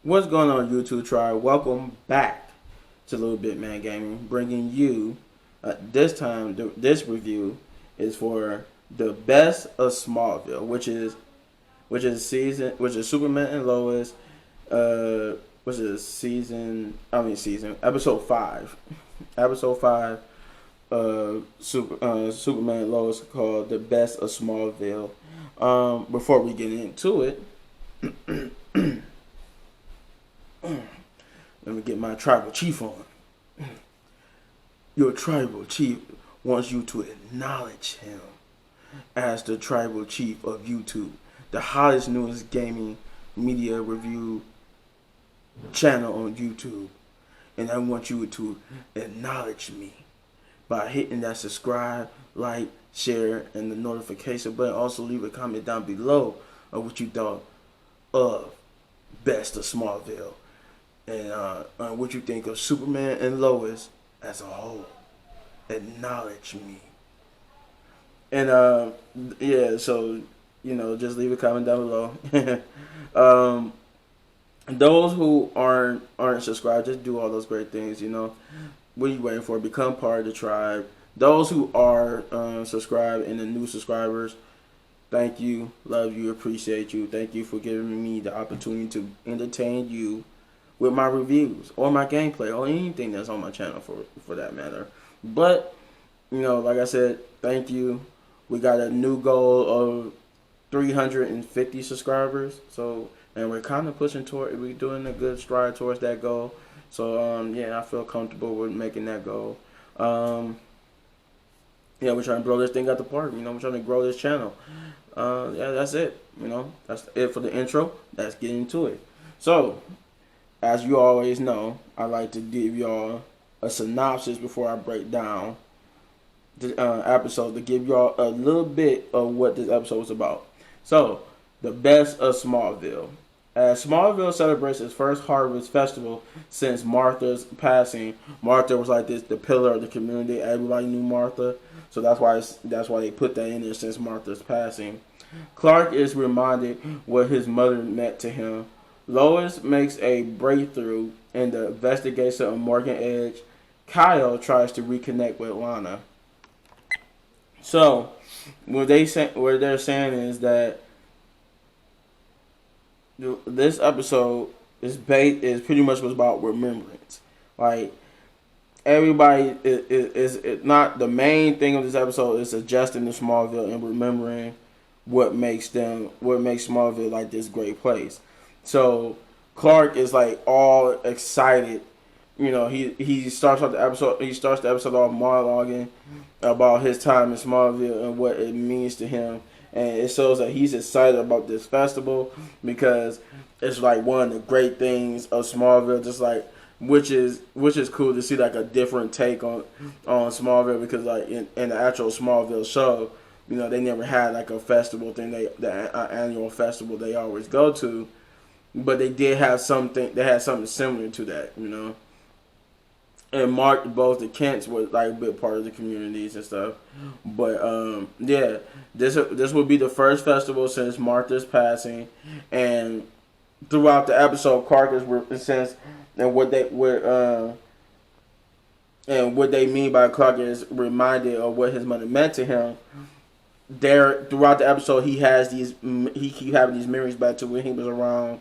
What's going on, YouTube tribe? Welcome back to Little Bit Man Gaming, bringing you this time. This review is for the best of Smallville, which is Superman and Lois, which is episode 5, episode 5. Superman and Lois, called the best of Smallville. Before we get into it. Let me get my tribal chief on. Your tribal chief wants you to acknowledge him as the tribal chief of YouTube, the hottest, newest gaming media review channel on YouTube. And I want you to acknowledge me by hitting that subscribe, like, share, and the notification button. Also, leave a comment down below of what you thought of Best of Smallville. And what you think of Superman and Lois as a whole. Acknowledge me. And so just leave a comment down below. Those who aren't subscribed, just do all those great things. What are you waiting for? Become part of the tribe. Those who are subscribed and the new subscribers, thank you, love you, appreciate you. Thank you for giving me the opportunity to entertain you with my reviews or my gameplay or anything that's on my channel for that matter. But, like I said, thank you. We got a new goal of 350 subscribers. And we're kind of we're doing a good stride towards that goal. So, I feel comfortable with making that goal. We're trying to blow this thing out the park. We're trying to grow this channel. That's it. That's it for the intro. Let's get into it. So, as you always know, I like to give y'all a synopsis before I break down the episode, to give y'all a little bit of what this episode was about. So, the best of Smallville. As Smallville celebrates its first harvest festival since Martha's passing, Martha was like the pillar of the community. Everybody knew Martha, so that's why they put that in there, since Martha's passing. Clark is reminded what his mother meant to him. Lois makes a breakthrough in the investigation of Morgan Edge. Kyle tries to reconnect with Lana. So, what they're saying is that this episode is pretty much was about remembrance. Like, everybody is not the main thing of this episode is adjusting to Smallville and remembering what makes Smallville like this great place. So Clark is like all excited. He starts the episode off monologuing about his time in Smallville and what it means to him. And it shows that he's excited about this festival because it's like one of the great things of Smallville, just like which is cool to see, like a different take on Smallville, because like in the actual Smallville show, they never had like a festival thing, the annual festival they always go to. But they did have something. They had something similar to that, And both the Kents were like a big part of the communities and stuff. But this will be the first festival since Martha's passing, and throughout the episode, Clark is since and what they mean by Clark is reminded of what his mother meant to him. Throughout the episode, he keep having these memories back to when he was around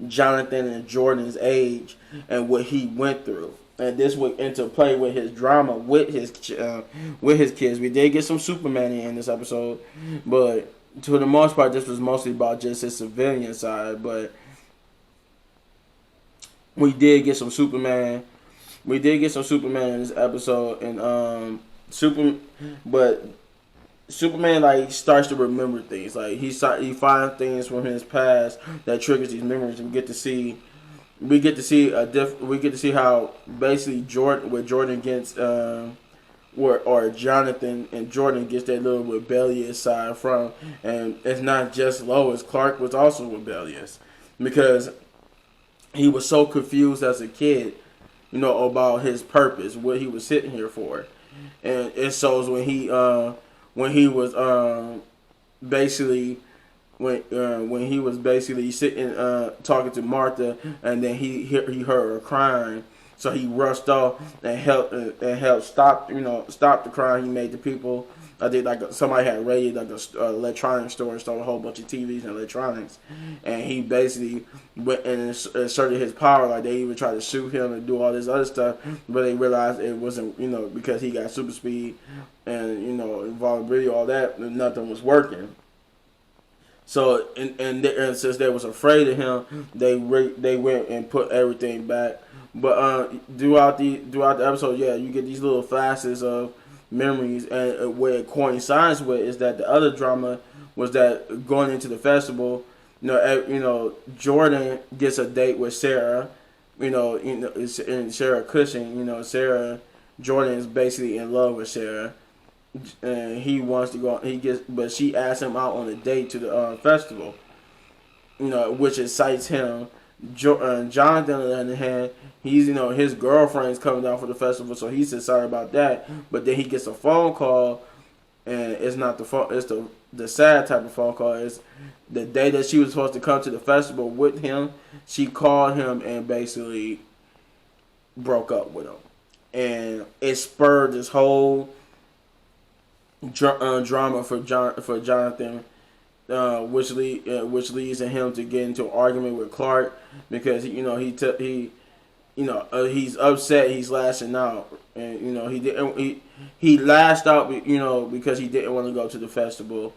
Jonathan and Jordan's age and what he went through, and this would interplay with his drama with his kids. We did get some Superman in this episode, but to the most part, this was mostly about just his civilian side. But we did get some Superman. We did get some Superman in this episode, and Superman like starts to remember things. Like he finds things from his past that triggers these memories. And we get to see how basically Jordan gets or Jonathan and Jordan gets that little rebellious side from, and it's not just Lois. Clark was also rebellious because he was so confused as a kid, about his purpose, what he was sitting here for, and it shows when he was basically when he was basically sitting talking to Martha, and then he heard her crying, so he rushed off and helped stop the crime. He made the people. I think like somebody had raided like a electronics store and stole a whole bunch of TVs and electronics, and he basically went and asserted his power. Like they even tried to shoot him and do all this other stuff, but they realized it wasn't because he got super speed and invulnerability, all that, nothing was working. So and since they was afraid of him, they went and put everything back. But throughout the episode, yeah, you get these little facets of memories, and where it coincides with is that the other drama was that going into the festival, Jordan gets a date with Sarah, and Sarah Cushing, Sarah Jordan is basically in love with Sarah, and he wants to go. But she asks him out on a date to the festival, which excites him. Jonathan, on the other hand, he's his girlfriend's coming down for the festival, so he's excited about that. But then he gets a phone call, and it's not the phone. It's the sad type of phone call. It's the day that she was supposed to come to the festival with him. She called him and basically broke up with him, and it spurred this whole drama for Jonathan. Which leads to him to get into an argument with Clark because he's upset, he's lashing out, and he lashed out because he didn't want to go to the festival,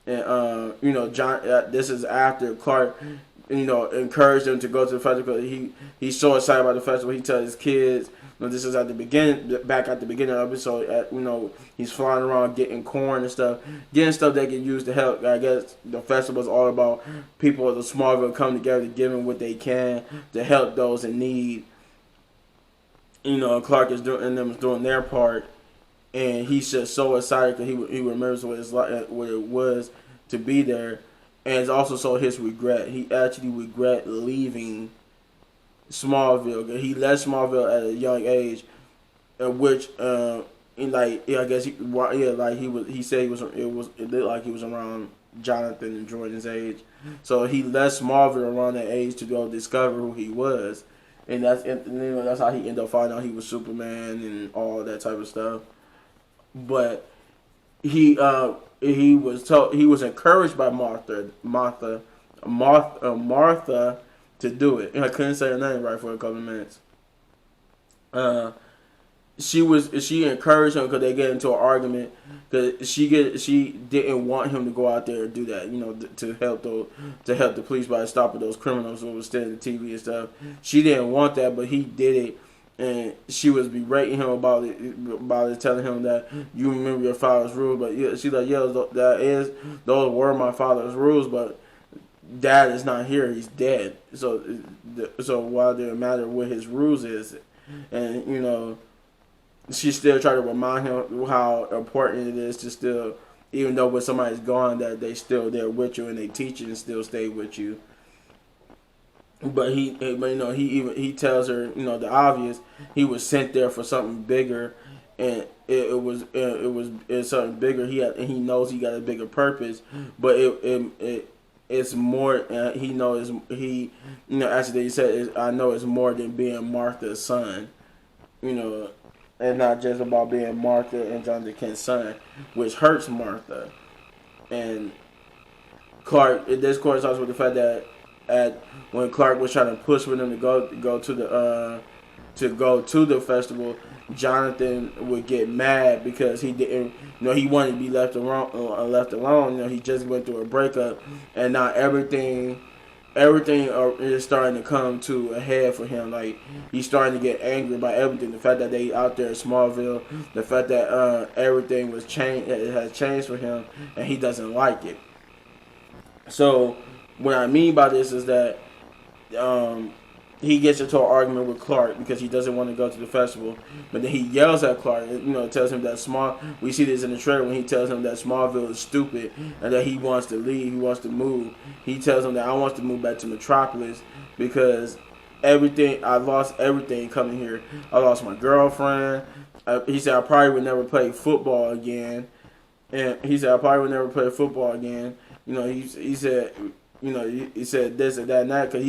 and John this is after Clark encouraged him to go to the festival because he's so excited about the festival. He tells his kids. This is at the beginning, back at the beginning of the episode. He's flying around getting corn and stuff, getting stuff they can use to help. I guess the festival is all about people of the Smallville coming together, giving what they can to help those in need. Clark is doing their part, and he's just so excited because he remembers what it was to be there, and it's also so his regret. He actually regret leaving Smallville. He left Smallville at a young age, which I guess it looked like he was around Jonathan and Jordan's age. So he left Smallville around that age to go discover who he was, and that's how he ended up finding out he was Superman and all that type of stuff. But he was encouraged by Martha to do it. I couldn't say her name right for a couple of minutes. She encouraged him because they get into an argument because she didn't want him to go out there and do that, to help the police by stopping those criminals who were stealing the TV and stuff. She didn't want that, but he did it, and she was berating him about it, telling him that you remember your father's rules, but she's like, those were my father's rules, but Dad is not here; he's dead. So why does it matter what his rules is? And she still tried to remind him how important it is to still, even though when somebody's gone, that they still there with you and they teach you and still stay with you. But he tells her the obvious. He was sent there for something bigger, and it was something bigger. He knows he got a bigger purpose, but it's more. He knows actually he said, I know it's more than being Martha's son. And not just about being Martha and Jonathan Kent's son, which hurts Martha. And Clark, this coincides with the fact that when Clark was trying to push for them to go to the festival, Jonathan would get mad because he didn't, he wanted to be left alone. He just went through a breakup, and now everything is starting to come to a head for him. Like, he's starting to get angry about everything. The fact that they out there in Smallville, the fact that everything was changed, it has changed for him, and he doesn't like it. So what I mean by this is that he gets into an argument with Clark because he doesn't want to go to the festival, but then he yells at Clark. Tells him that we see this in the trailer when he tells him that Smallville is stupid and that he wants to leave, he wants to move. He tells him that I want to move back to Metropolis because I lost everything coming here. I lost my girlfriend. He said I probably would never play football again. And he said I probably would never play football again. He said, he said this and that and that, because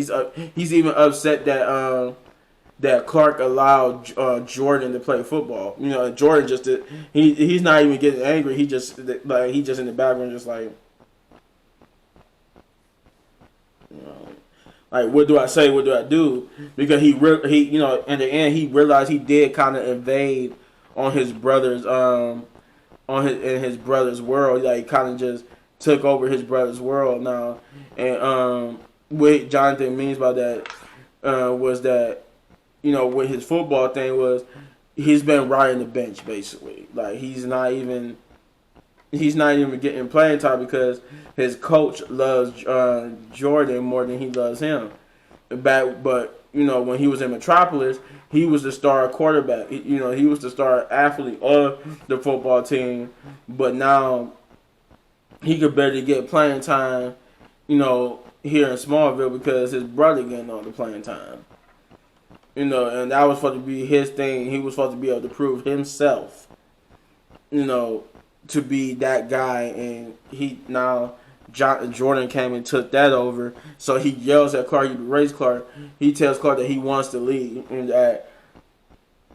he's even upset that that Clark allowed Jordan to play football. Jordan just did, he's not even getting angry. He just in the background, just like, like, what do I say? What do I do? Because he in the end he realized he did kind of invade on his brother's in his brother's world. Like, kind of just took over his brother's world now. And what Jonathan means by that was that, what his football thing was, he's been riding the bench basically. Like, he's not even getting playing time because his coach loves Jordan more than he loves him. But when he was in Metropolis, he was the star quarterback. He was the star athlete of the football team. But now he could barely get playing time, here in Smallville, because his brother getting all the playing time. And that was supposed to be his thing. He was supposed to be able to prove himself, to be that guy. And Jordan came and took that over. So he yells at Clark, he berates Clark. He tells Clark that he wants to leave and that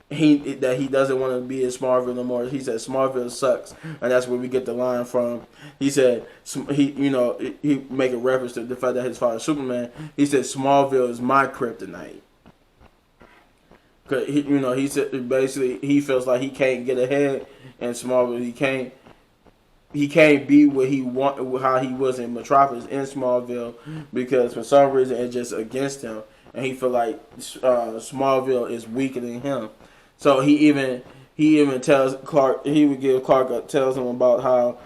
he doesn't want to be in Smallville no more. He said Smallville sucks, and that's where we get the line from. He said he make a reference to the fact that his father Superman. He said Smallville is my kryptonite. Cause he said basically he feels like he can't get ahead in Smallville. He can't be what he how he was in Metropolis in Smallville, because for some reason it's just against him, and he feel like Smallville is weaker than him. So he even tells Clark, tells him about how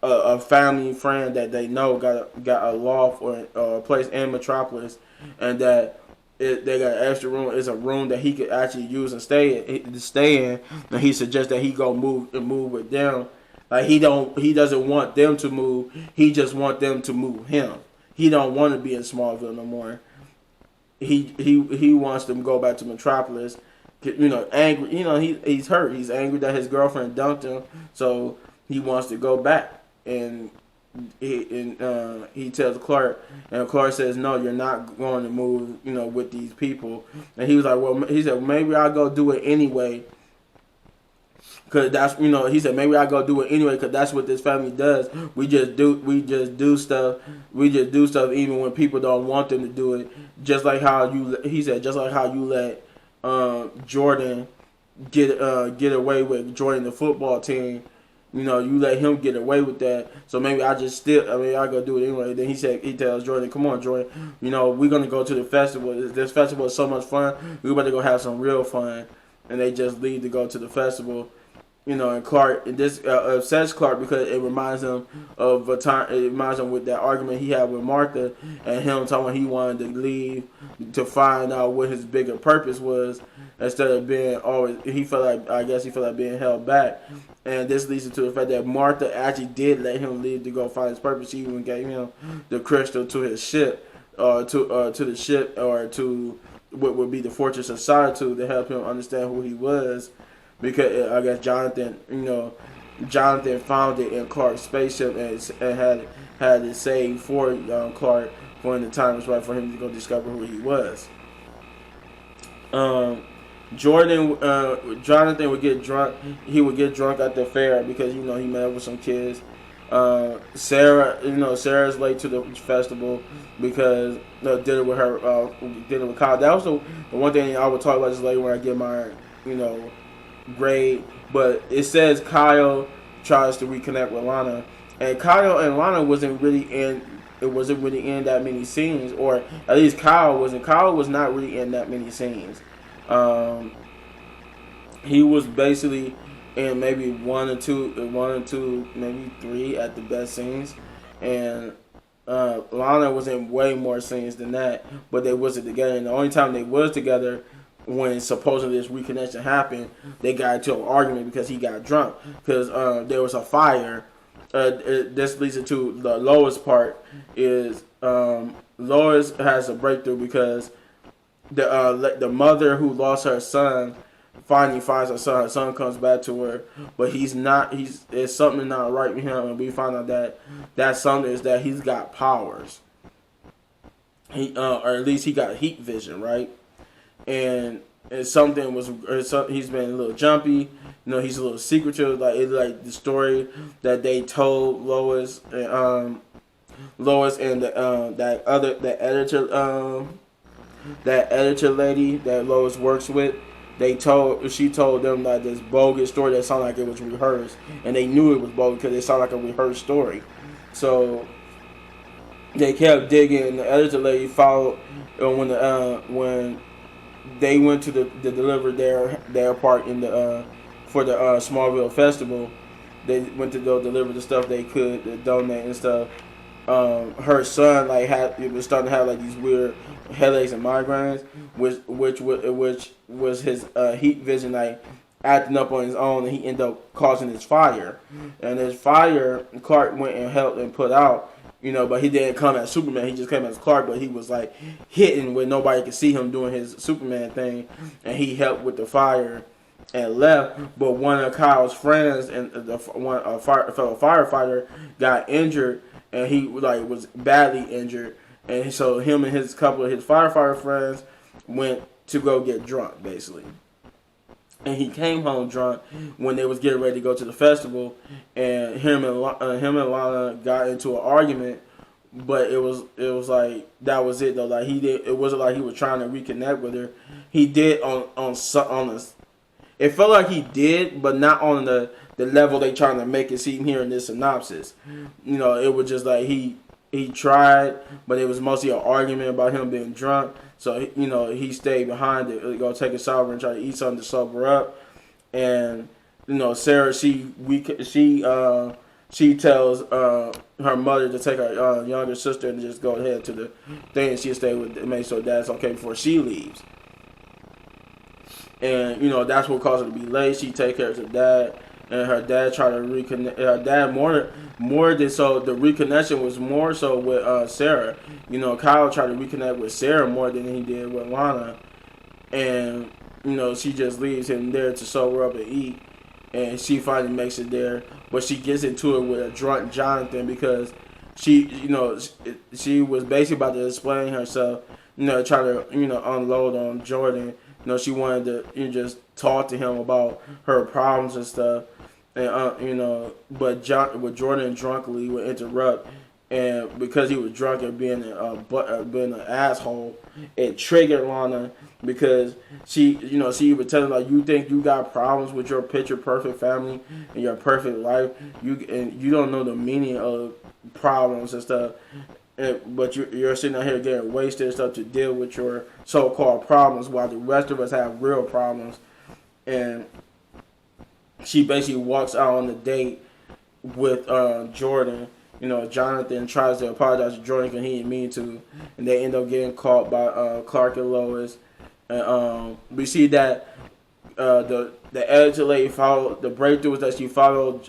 a family friend that they know got a loft or a place in Metropolis, and that they got an extra room. It's a room that he could actually use and stay in. And he suggests that he go move with them. Like, he doesn't want them to move. He just want them to move him. He don't want to be in Smallville no more. He wants them to go back to Metropolis. Angry. He's hurt. He's angry that his girlfriend dumped him. So he wants to go back. And he tells Clark, and Clark says, "No, you're not going to move, with these people." And he was like, "Well," he said, "maybe I'll go do it anyway." Cause that's, he said, maybe I go do it anyway, cause that's what this family does. We just do stuff even when people don't want them to do it. Just like how you let Jordan get away with joining the football team. You let him get away with that. So maybe I go do it anyway. Then he tells Jordan, "Come on, Jordan. We're gonna go to the festival. This festival is so much fun. We're about to go have some real fun." And they just leave to go to the festival. And Clark, this upsets Clark because it reminds him of a time. It reminds him with that argument he had with Martha, and him talking he wanted to leave to find out what his bigger purpose was, instead of being always. He felt like being held back, and this leads to the fact that Martha actually did let him leave to go find his purpose. She even gave him the crystal to his ship, to the ship, or to what would be the Fortress of Solitude, to help him understand who he was. Because I guess Jonathan found it in Clark's spaceship and had it saved for Clark for when the time was right for him to go discover who he was. Jonathan would get drunk. He would get drunk at the fair because he met up with some kids. Sarah's late to the festival because dinner with Kyle. That was the one thing I would talk about just later when I get my grade. But it says Kyle tries to reconnect with Lana, and Kyle and Lana wasn't really in that many scenes, or at least Kyle wasn't. Kyle was not really in that many scenes. He was basically in maybe one or two, maybe three at the best scenes, and Lana was in way more scenes than that. But they wasn't together, and the only time they was together, when supposedly this reconnection happened, they got into an argument because he got drunk. Because there was a fire. This leads into the Lois part. Is Lois has a breakthrough because the mother who lost her son finally finds her son. Her son comes back to her, but he's not. It's something not right with him, and we find out that something is that he's got powers. Or at least he got heat vision, right? And something was. He's been a little jumpy. He's a little secretive. Like the story that they told Lois and the editor lady that Lois works with. She told them like this bogus story that sounded like it was rehearsed, and they knew it was bogus because it sounded like a rehearsed story. So they kept digging. The editor lady followed when they went to the deliver their part in the for the Smallville festival. They went to go deliver the stuff they could, to donate and stuff. Her son was starting to have like these weird headaches and migraines, which was his heat vision like acting up on his own, and he ended up causing this fire. And this fire, Clark went and helped and put out, but he didn't come as Superman. He just came as Clark, but he was like hitting where nobody could see him doing his Superman thing, and he helped with the fire and left. But one of Kyle's friends and a fellow firefighter got injured, and he was badly injured, and so him and his couple of his firefighter friends went to go get drunk, basically. And he came home drunk when they was getting ready to go to the festival, and him and Lana got into an argument. But it was like that was it though. Like it wasn't like he was trying to reconnect with her. He did on this. It felt like he did, but not on the level they trying to make it seem here in this synopsis. It was just like he tried, but it was mostly an argument about him being drunk. So he stayed behind to go take a shower and try to eat something to sober up. And Sarah, she tells her mother to take her younger sister and just go ahead to the thing, and she'll stay with make sure that's okay before she leaves. And that's what caused her to be late. She take care of her dad, and her dad tried to reconnect. Her dad more than so. The reconnection was more so with Sarah. Kyle tried to reconnect with Sarah more than he did with Lana, and she just leaves him there to sober up and eat, and she finally makes it there. But she gets into it with a drunk Jonathan because she was basically about to explain herself, try to unload on Jordan. She wanted to just talk to him about her problems and stuff, and but Jordan drunkenly would interrupt, and because he was drunk and being an asshole, it triggered Lana because she would tell him like, you think you got problems with your picture perfect family and your perfect life, you don't know the meaning of problems and stuff. But you're sitting out here getting wasted and stuff to deal with your so-called problems while the rest of us have real problems. And she basically walks out on the date with Jordan. Jonathan tries to apologize to Jordan because he didn't mean to. And they end up getting caught by Clark and Lois. And we see that the editor lady followed, the breakthrough was that she followed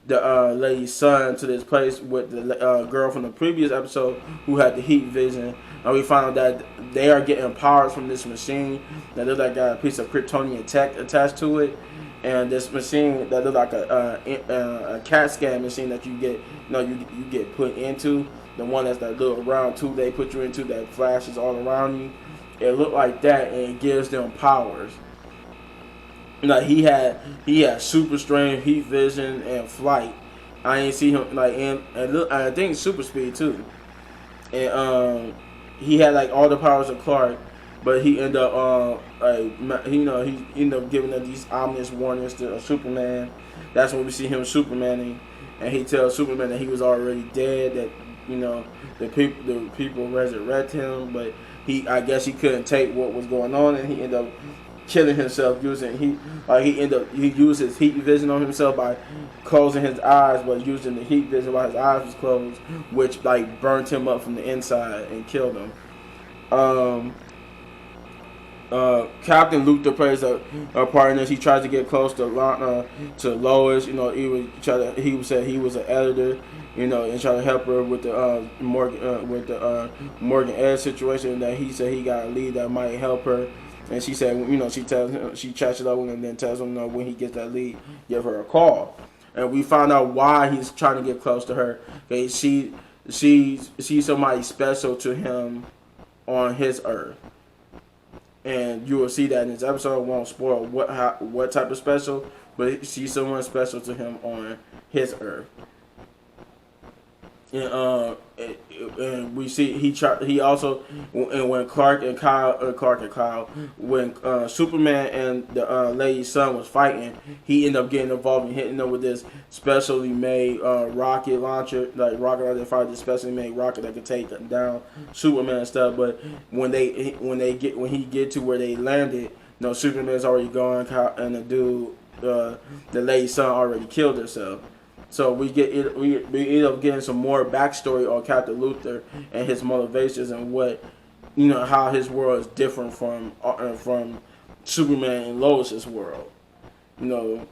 the lady's son to this place with the girl from the previous episode who had the heat vision. And we found out that they are getting powers from this machine that looks like got a piece of Kryptonian tech attached to it. And this machine that looks like a CAT scan machine that you get, you get put into, the one that's that little round tube they put you into that flashes all around you. It looked like that, and it gives them powers. He had super strength, heat vision, and flight. I ain't see him and I think super speed too. And he had all the powers of Clark, but he ended up he ended up giving up these ominous warnings to Superman. That's when we see him Supermaning, and he tells Superman that he was already dead. That the people resurrect him, but I guess he couldn't take what was going on, and he ended up killing himself using he used his heat vision on himself by closing his eyes, but using the heat vision while his eyes was closed, which burnt him up from the inside and killed him. Captain Luther plays a part in this. He tries to get close to Lois. He said he was an editor, and try to help her with the Morgan Edge situation. That he said he got a lead that might help her. And she said, she tells him, she chats it up with him and then tells him, when he gets that lead, give her a call. And we found out why he's trying to get close to her. Okay, she's somebody special to him on his earth. And you will see that in this episode. I won't spoil what type of special, but she's someone special to him on his earth. And we see he also, and when Clark and Kyle, when Superman and the lady's son was fighting, he ended up getting involved and hitting them with this specially made rocket launcher, fired this specially made rocket that could take down Superman and stuff. But when he get to where they landed, Superman's already gone, and the lady's son already killed herself. So we end up getting some more backstory on Captain Luthor and his motivations and what, how his world is different from Superman and Lois's world. Then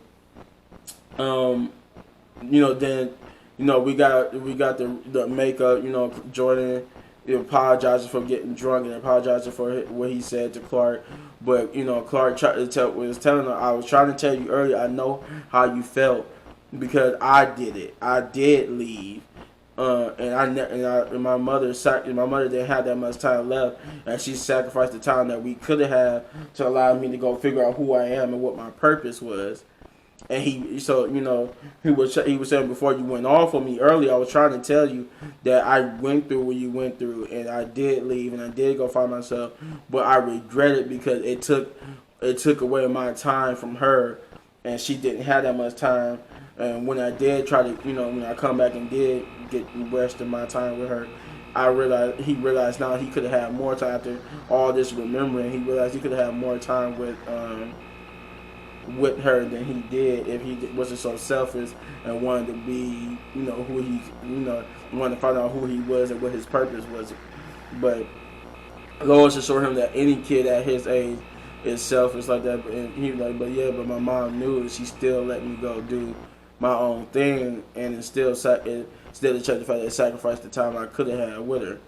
we got the makeup. Jordan apologizing for getting drunk and apologizing for what he said to Clark. But Clark was telling her, I was trying to tell you earlier, I know how you felt. Because I did it. I did leave, and my mother didn't have that much time left, and she sacrificed the time that we could have had to allow me to go figure out who I am and what my purpose was. And he was saying, before you went off on me earlier, I was trying to tell you that I went through what you went through, and I did leave, and I did go find myself, but I regret it because it took away my time from her, and she didn't have that much time. And when I did try to, when I come back and did get the rest of my time with her, he realized now he could have had more time after all this remembering. He realized he could have had more time with her than he did if he wasn't so selfish and wanted to be, who he, wanted to find out who he was and what his purpose was. But Lois assured him that any kid at his age is selfish like that. And he was like, but my mom knew it. She still let me go do my own thing, and it still the fact that I sacrificed the time I could have had with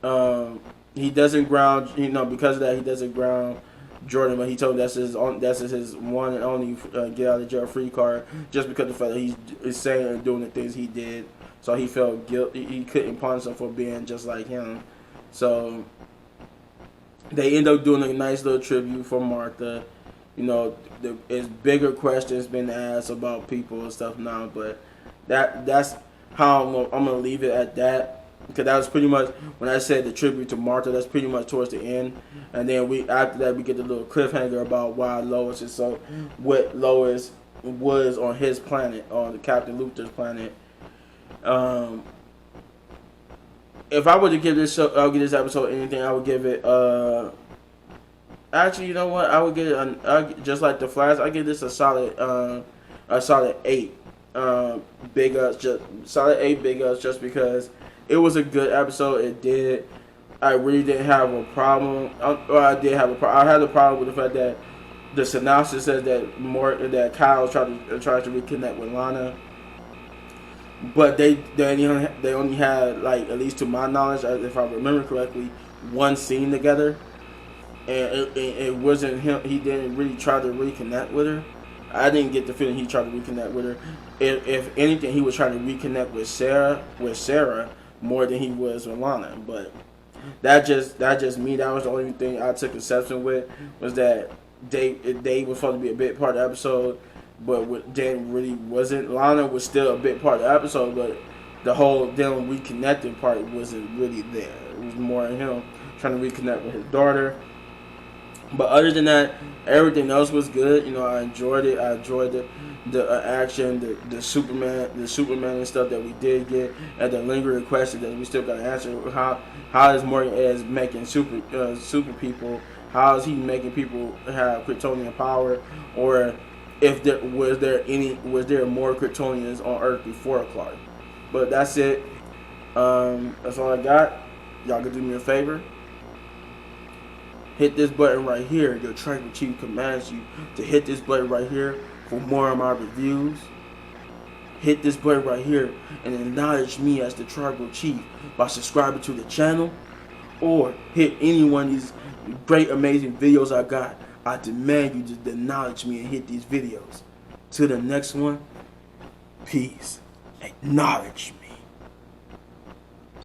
her. He doesn't ground, because of that, he doesn't ground Jordan, but he told him that's his one and only get out of jail free card, just because of the fact that he's saying and doing the things he did. So he felt guilty. He couldn't punish him for being just like him. So they end up doing a nice little tribute for Martha. There's bigger questions been asked about people and stuff now, but that's how I'm gonna leave it at that, because that was pretty much when I said the tribute to Martha. That's pretty much towards the end, and then after that we get the little cliffhanger about why Lois is what Lois was on his planet, on the Captain Luthor's planet. If I were to give this episode anything, I would give it. Actually, you know what? I would give it just like the Flash. I give this a solid 8. Big ups, solid 8 big ups, just because it was a good episode. I really didn't have a problem. I did have a problem. I had a problem with the fact that the synopsis says that Kyle tries to reconnect with Lana, but they only had, like, at least to my knowledge, if I remember correctly, one scene together. And it wasn't him. He didn't really try to reconnect with her. I didn't get the feeling he tried to reconnect with her. If anything, he was trying to reconnect with Sarah more than he was with Lana. But that just me. That was the only thing I took exception with, was that Dave was supposed to be a big part of the episode, but what Dan really wasn't. Lana was still a big part of the episode, but the whole them reconnecting part wasn't really there. It was more him trying to reconnect with his daughter. But other than that, everything else was good. I enjoyed it. I enjoyed the action, the Superman and stuff that we did get, and the lingering question that we still got to answer. How is Morgan Edge making super people? How is he making people have Kryptonian power? Or was there more Kryptonians on Earth before Clark? But that's it. That's all I got. Y'all can do me a favor. Hit this button right here. Your tribal chief commands you to hit this button right here for more of my reviews. Hit this button right here and acknowledge me as the tribal chief by subscribing to the channel. or hit any one of these great, amazing videos I got, I demand you just acknowledge me and hit these videos. Till the next one, peace. Acknowledge me.